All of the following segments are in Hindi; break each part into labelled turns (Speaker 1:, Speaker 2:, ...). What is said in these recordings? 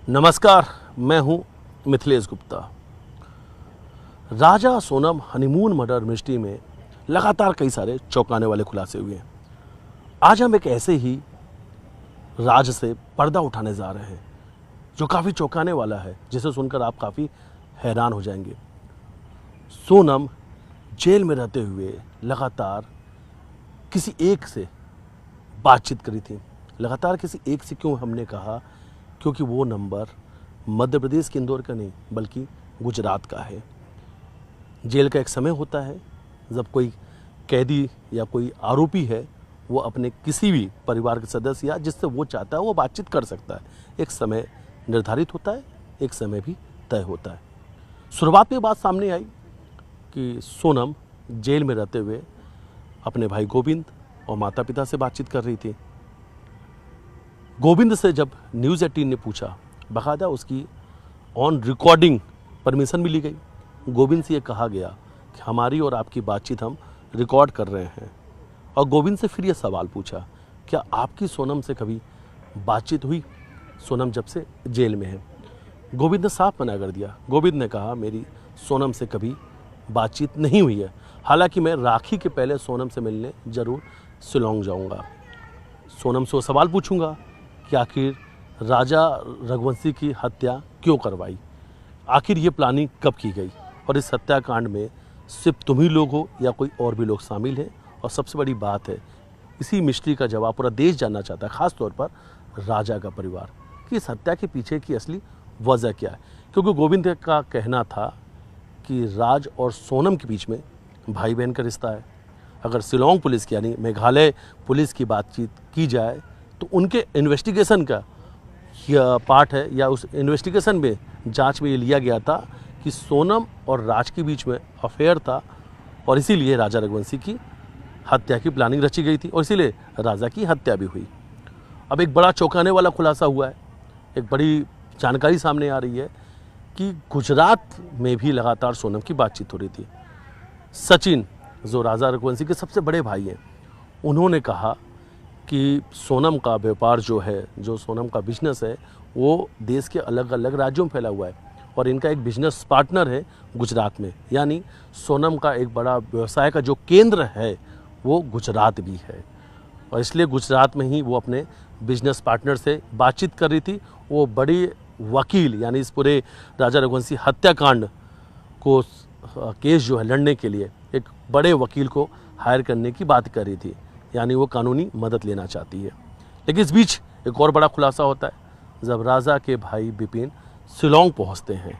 Speaker 1: नमस्कार, मैं हूं मिथिलेश गुप्ता। राजा सोनम हनीमून मर्डर मिस्ट्री में लगातार कई सारे चौंकाने वाले खुलासे हुए हैं। आज हम एक ऐसे ही राज से पर्दा उठाने जा रहे हैं जो काफ़ी चौंकाने वाला है, जिसे सुनकर आप काफ़ी हैरान हो जाएंगे। सोनम जेल में रहते हुए लगातार किसी एक से बातचीत करी थी। लगातार किसी एक से क्यों हमने कहा, क्योंकि वो नंबर मध्य प्रदेश के इंदौर का नहीं बल्कि गुजरात का है। जेल का एक समय होता है जब कोई कैदी या कोई आरोपी है, वो अपने किसी भी परिवार के सदस्य या जिससे वो चाहता है वो बातचीत कर सकता है। एक समय निर्धारित होता है, एक समय भी तय होता है। शुरुआत में बात सामने आई कि सोनम जेल में रहते हुए अपने भाई गोविंद और माता पिता से बातचीत कर रही थी। गोविंद से जब न्यूज़ 18 ने पूछा, बाकायदा उसकी ऑन रिकॉर्डिंग परमिशन मिली गई। गोविंद से ये कहा गया कि हमारी और आपकी बातचीत हम रिकॉर्ड कर रहे हैं। और गोविंद से फिर ये सवाल पूछा, क्या आपकी सोनम से कभी बातचीत हुई, सोनम जब से जेल में है? गोविंद ने साफ मना कर दिया। गोविंद ने कहा, मेरी सोनम से कभी बातचीत नहीं हुई है। हालांकि मैं राखी के पहले सोनम से मिलने ज़रूर शिलोंग जाऊंगा। सोनम से वो सवाल पूछूंगा कि आखिर राजा रघुवंशी की हत्या क्यों करवाई, आखिर ये प्लानिंग कब की गई, और इस हत्याकांड में सिर्फ तुम ही लोग हो या कोई और भी लोग शामिल हैं। और सबसे बड़ी बात है, इसी मिस्ट्री का जवाब पूरा देश जानना चाहता है, ख़ास तौर पर राजा का परिवार, कि इस हत्या के पीछे की असली वजह क्या है। क्योंकि गोविंद का कहना था कि राज और सोनम के बीच में भाई बहन का रिश्ता है। अगर शिलोंग पुलिस की यानी मेघालय पुलिस की बातचीत की जाए तो उनके इन्वेस्टिगेशन का पार्ट है, या उस इन्वेस्टिगेशन में जांच में ये लिया गया था कि सोनम और राज के बीच में अफेयर था, और इसीलिए राजा रघुवंशी की हत्या की प्लानिंग रची गई थी और इसीलिए राजा की हत्या भी हुई। अब एक बड़ा चौंकाने वाला खुलासा हुआ है, एक बड़ी जानकारी सामने आ रही है कि गुजरात में भी लगातार सोनम की बातचीत हो रही थी। सचिन, जो राजा रघुवंशी के सबसे बड़े भाई हैं, उन्होंने कहा कि सोनम का व्यापार जो है, जो सोनम का बिजनेस है, वो देश के अलग अलग राज्यों में फैला हुआ है और इनका एक बिजनेस पार्टनर है गुजरात में। यानी सोनम का एक बड़ा व्यवसाय का जो केंद्र है वो गुजरात भी है, और इसलिए गुजरात में ही वो अपने बिजनेस पार्टनर से बातचीत कर रही थी। वो बड़ी वकील, यानी इस पूरे राजा रघुवंशी हत्याकांड को केस जो है लड़ने के लिए एक बड़े वकील को हायर करने की बात कर रही थी, यानी वो कानूनी मदद लेना चाहती है। लेकिन इस बीच एक और बड़ा खुलासा होता है जब राजा के भाई बिपिन शिलोंग पहुंचते हैं।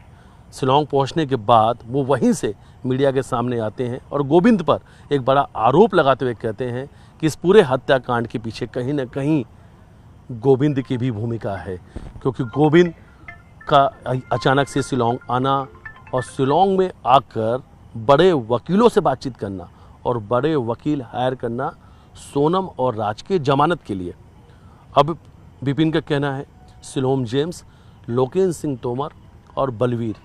Speaker 1: शिलोंग पहुंचने के बाद वो वहीं से मीडिया के सामने आते हैं और गोविंद पर एक बड़ा आरोप लगाते हुए कहते हैं कि इस पूरे हत्याकांड के पीछे कहीं ना कहीं गोविंद की भी भूमिका है, क्योंकि गोविंद का अचानक से शिलोंग आना और शिलोंग में आकर बड़े वकीलों से बातचीत करना और बड़े वकील हायर करना सोनम और राज के जमानत के लिए। अब बिपिन का कहना है शिलोम जेम्स, लोकेन सिंह तोमर और बलवीर,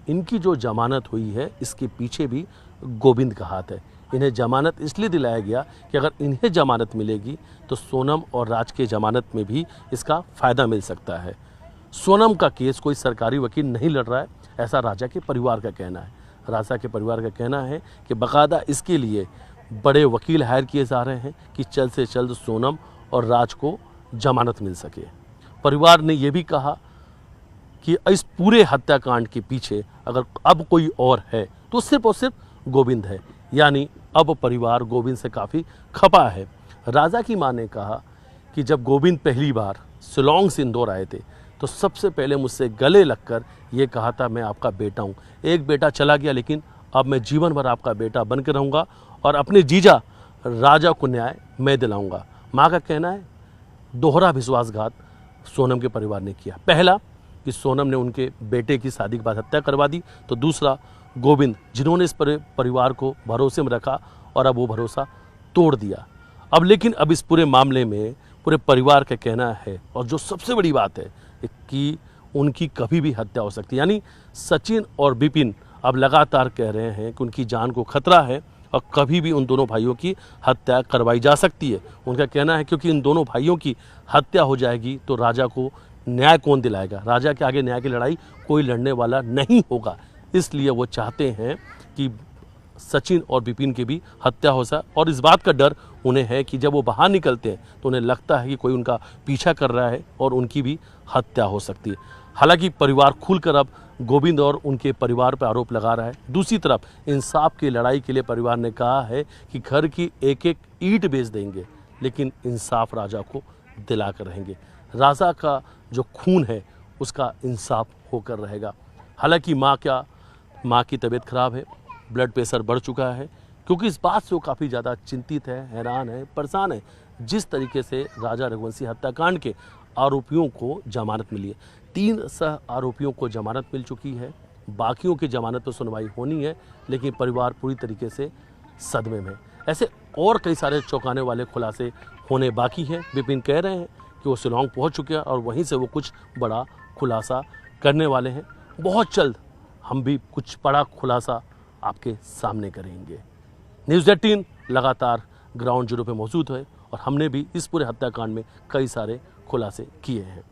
Speaker 1: इनकी जो जमानत हुई है इसके पीछे भी गोविंद का हाथ है। इन्हें जमानत इसलिए दिलाया गया कि अगर इन्हें जमानत मिलेगी तो सोनम और राज के जमानत में भी इसका फ़ायदा मिल सकता है। सोनम का केस कोई सरकारी वकील नहीं लड़ रहा है, ऐसा राजा के परिवार का कहना है। राजा के परिवार का कहना है कि बाकायदा इसके लिए बड़े वकील हायर किए जा रहे हैं कि जल्द से जल्द सोनम और राज को जमानत मिल सके। परिवार ने यह भी कहा कि इस पूरे हत्याकांड के पीछे अगर अब कोई और है तो सिर्फ और सिर्फ गोविंद है, यानी अब परिवार गोविंद से काफ़ी खपा है। राजा की मां ने कहा कि जब गोविंद पहली बार शिलोंग से इंदौर आए थे तो सबसे पहले मुझसे गले लगकर ये कहा था, मैं आपका बेटा हूँ, एक बेटा चला गया लेकिन अब मैं जीवन भर आपका बेटा बन के रहूँगा और अपने जीजा राजा को न्याय मैं दिलाऊंगा। माँ का कहना है दोहरा विश्वासघात सोनम के परिवार ने किया। पहला कि सोनम ने उनके बेटे की शादी के बाद हत्या करवा दी, तो दूसरा गोविंद, जिन्होंने इस परिवार को भरोसे में रखा और अब वो भरोसा तोड़ दिया। अब इस पूरे मामले में पूरे परिवार का कहना है, और जो सबसे बड़ी बात है कि उनकी कभी भी हत्या हो सकती है। यानी सचिन और बिपिन अब लगातार कह रहे हैं कि उनकी जान को खतरा है और कभी भी उन दोनों भाइयों की हत्या करवाई जा सकती है। उनका कहना है क्योंकि इन दोनों भाइयों की हत्या हो जाएगी तो राजा को न्याय कौन दिलाएगा? राजा के आगे न्याय की लड़ाई कोई लड़ने वाला नहीं होगा। इसलिए वो चाहते हैं कि सचिन और विपिन की भी हत्या हो जाए, और इस बात का डर उन्हें है कि जब वो बाहर निकलते हैं तो उन्हें लगता है कि कोई उनका पीछा कर रहा है और उनकी भी हत्या हो सकती है। हालांकि परिवार खुलकर अब गोविंद और उनके परिवार पर आरोप लगा रहा है। दूसरी तरफ इंसाफ की लड़ाई के लिए परिवार ने कहा है कि घर की एक एक ईंट बेच देंगे, लेकिन इंसाफ राजा को दिला कर रहेंगे। राजा का जो खून है उसका इंसाफ होकर रहेगा। हालांकि माँ की तबीयत खराब है, ब्लड प्रेशर बढ़ चुका है, क्योंकि इस बात से वो काफ़ी ज़्यादा चिंतित है, हैरान है, परेशान है जिस तरीके से राजा रघुवंशी हत्याकांड के आरोपियों को जमानत मिली है। 3 सह आरोपियों को जमानत मिल चुकी है, बाकियों की जमानत पर सुनवाई होनी है, लेकिन परिवार पूरी तरीके से सदमे में। ऐसे और कई सारे चौंकाने वाले खुलासे होने बाकी हैं। विपिन कह रहे हैं कि वो शिलांग पहुंच चुके हैं और वहीं से वो कुछ बड़ा खुलासा करने वाले हैं। बहुत जल्द हम भी कुछ बड़ा खुलासा आपके सामने करेंगे। न्यूज़ 18 लगातार ग्राउंड जीरो पे मौजूद है और हमने भी इस पूरे हत्याकांड में कई सारे खुलासे किए हैं।